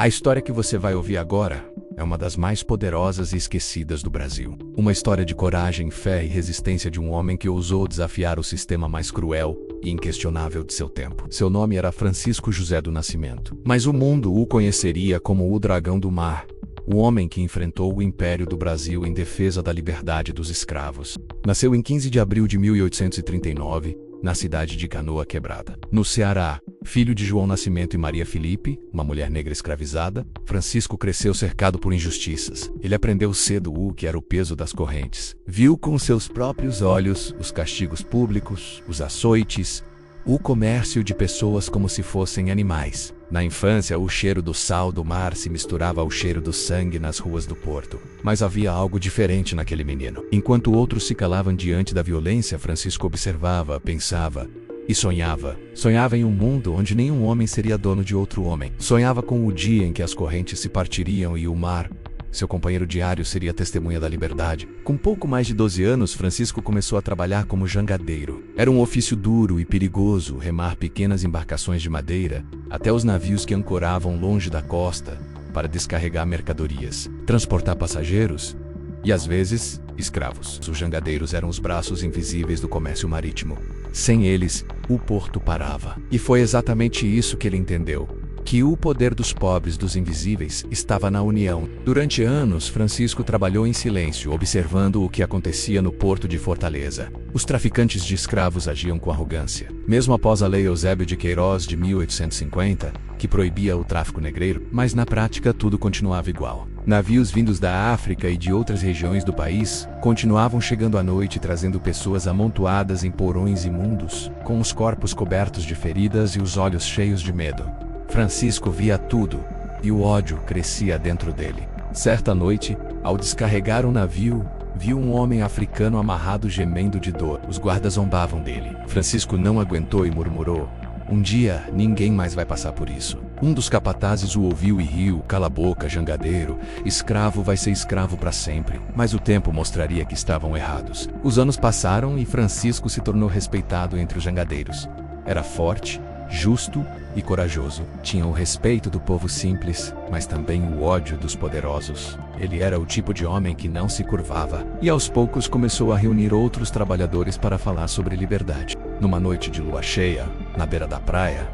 A história que você vai ouvir agora é uma das mais poderosas e esquecidas do Brasil. Uma história de coragem, fé e resistência de um homem que ousou desafiar o sistema mais cruel e inquestionável de seu tempo. Seu nome era Francisco José do Nascimento, mas o mundo o conheceria como o Dragão do Mar, o homem que enfrentou o Império do Brasil em defesa da liberdade dos escravos. Nasceu em 15 de abril de 1839, na cidade de Canoa Quebrada, no Ceará. Filho de João Nascimento e Maria Filipe, uma mulher negra escravizada, Francisco cresceu cercado por injustiças. Ele aprendeu cedo o que era o peso das correntes. Viu com seus próprios olhos os castigos públicos, os açoites, o comércio de pessoas como se fossem animais. Na infância, o cheiro do sal do mar se misturava ao cheiro do sangue nas ruas do porto. Mas havia algo diferente naquele menino. Enquanto outros se calavam diante da violência, Francisco observava, pensava e sonhava. Sonhava em um mundo onde nenhum homem seria dono de outro homem. Sonhava com o dia em que as correntes se partiriam e o mar, seu companheiro diário, seria testemunha da liberdade. Com pouco mais de 12 anos, Francisco começou a trabalhar como jangadeiro. Era um ofício duro e perigoso, remar pequenas embarcações de madeira até os navios que ancoravam longe da costa para descarregar mercadorias, transportar passageiros e, às vezes, escravos. Os jangadeiros eram os braços invisíveis do comércio marítimo. Sem eles, o porto parava. E foi exatamente isso que ele entendeu: que o poder dos pobres, dos invisíveis, estava na união. Durante anos, Francisco trabalhou em silêncio, observando o que acontecia no porto de Fortaleza. Os traficantes de escravos agiam com arrogância. Mesmo após a Lei Eusébio de Queiroz de 1850, que proibia o tráfico negreiro, mas na prática tudo continuava igual. Navios vindos da África e de outras regiões do país continuavam chegando à noite, trazendo pessoas amontoadas em porões imundos, com os corpos cobertos de feridas e os olhos cheios de medo. Francisco via tudo, e o ódio crescia dentro dele. Certa noite, ao descarregar um navio, viu um homem africano amarrado gemendo de dor. Os guardas zombavam dele. Francisco não aguentou e murmurou: "Um dia, ninguém mais vai passar por isso." Um dos capatazes o ouviu e riu: "Cala a boca, jangadeiro. Escravo vai ser escravo para sempre." Mas o tempo mostraria que estavam errados. Os anos passaram e Francisco se tornou respeitado entre os jangadeiros. Era forte, justo e corajoso. Tinha o respeito do povo simples, mas também o ódio dos poderosos. Ele era o tipo de homem que não se curvava. E aos poucos começou a reunir outros trabalhadores para falar sobre liberdade. Numa noite de lua cheia, na beira da praia,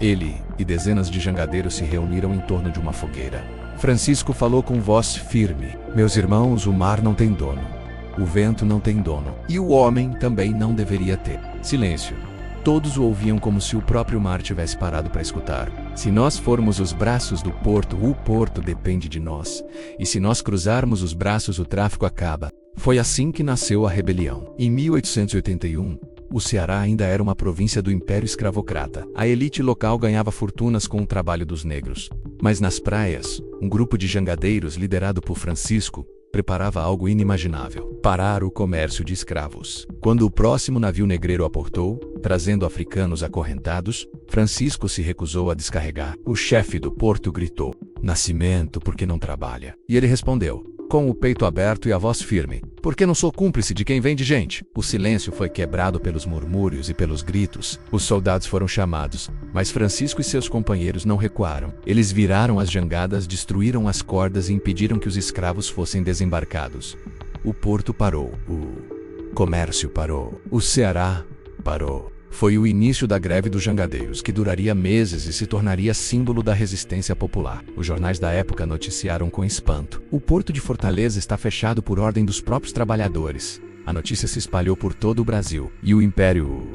ele e dezenas de jangadeiros se reuniram em torno de uma fogueira. Francisco falou com voz firme: "Meus irmãos, o mar não tem dono. O vento não tem dono. E o homem também não deveria ter." Silêncio. Todos o ouviam como se o próprio mar tivesse parado para escutar. "Se nós formos os braços do porto, o porto depende de nós. E se nós cruzarmos os braços, o tráfico acaba." Foi assim que nasceu a rebelião. Em 1881, o Ceará ainda era uma província do Império Escravocrata. A elite local ganhava fortunas com o trabalho dos negros. Mas nas praias, um grupo de jangadeiros liderado por Francisco preparava algo inimaginável: parar o comércio de escravos. Quando o próximo navio negreiro aportou, trazendo africanos acorrentados, Francisco se recusou a descarregar. O chefe do porto gritou: "Nascimento, por que não trabalha?" E ele respondeu, com o peito aberto e a voz firme: "Porque não sou cúmplice de quem vende gente." O silêncio foi quebrado pelos murmúrios e pelos gritos. Os soldados foram chamados, mas Francisco e seus companheiros não recuaram. Eles viraram as jangadas, destruíram as cordas e impediram que os escravos fossem desembarcados. O porto parou. O comércio parou. O Ceará parou. Foi o início da greve dos jangadeiros, que duraria meses e se tornaria símbolo da resistência popular. Os jornais da época noticiaram com espanto: "O porto de Fortaleza está fechado por ordem dos próprios trabalhadores." A notícia se espalhou por todo o Brasil, e o Império,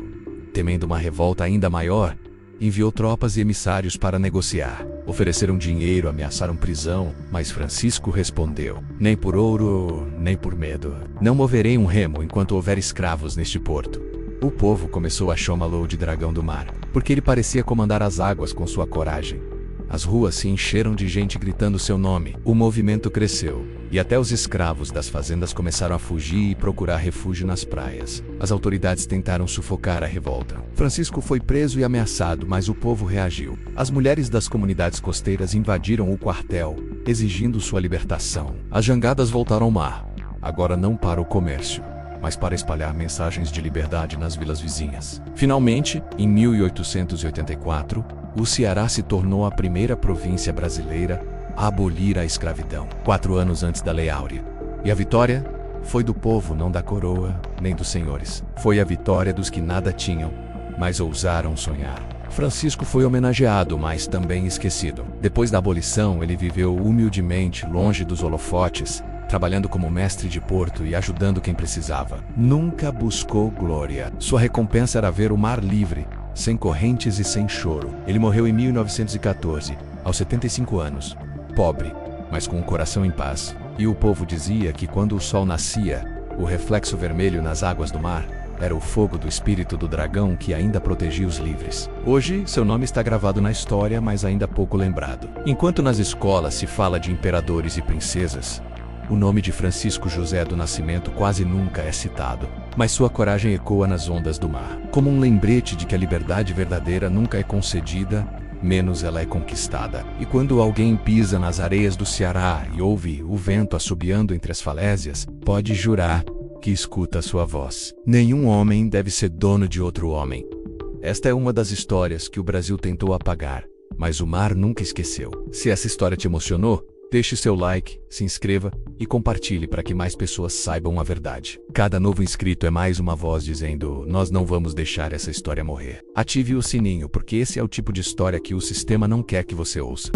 temendo uma revolta ainda maior, enviou tropas e emissários para negociar. Ofereceram dinheiro, ameaçaram prisão, mas Francisco respondeu: "Nem por ouro, nem por medo. Não moverei um remo enquanto houver escravos neste porto." O povo começou a chamá-lo de Dragão do Mar, porque ele parecia comandar as águas com sua coragem. As ruas se encheram de gente gritando seu nome. O movimento cresceu, e até os escravos das fazendas começaram a fugir e procurar refúgio nas praias. As autoridades tentaram sufocar a revolta. Francisco foi preso e ameaçado, mas o povo reagiu. As mulheres das comunidades costeiras invadiram o quartel, exigindo sua libertação. As jangadas voltaram ao mar, agora não para o comércio, mas para espalhar mensagens de liberdade nas vilas vizinhas. Finalmente, em 1884, o Ceará se tornou a primeira província brasileira a abolir a escravidão, 4 anos antes da Lei Áurea. E a vitória foi do povo, não da coroa, nem dos senhores. Foi a vitória dos que nada tinham, mas ousaram sonhar. Francisco foi homenageado, mas também esquecido. Depois da abolição, ele viveu humildemente, longe dos holofotes, trabalhando como mestre de porto e ajudando quem precisava. Nunca buscou glória. Sua recompensa era ver o mar livre, sem correntes e sem choro. Ele morreu em 1914, aos 75 anos, pobre, mas com o coração em paz. E o povo dizia que quando o sol nascia, o reflexo vermelho nas águas do mar era o fogo do espírito do dragão que ainda protegia os livres. Hoje, seu nome está gravado na história, mas ainda pouco lembrado. Enquanto nas escolas se fala de imperadores e princesas, o nome de Francisco José do Nascimento quase nunca é citado. Mas sua coragem ecoa nas ondas do mar, como um lembrete de que a liberdade verdadeira nunca é concedida, menos ela é conquistada. E quando alguém pisa nas areias do Ceará e ouve o vento assobiando entre as falésias, pode jurar que escuta a sua voz. Nenhum homem deve ser dono de outro homem. Esta é uma das histórias que o Brasil tentou apagar, mas o mar nunca esqueceu. Se essa história te emocionou, deixe seu like, se inscreva e compartilhe para que mais pessoas saibam a verdade. Cada novo inscrito é mais uma voz dizendo: nós não vamos deixar essa história morrer. Ative o sininho, porque esse é o tipo de história que o sistema não quer que você ouça.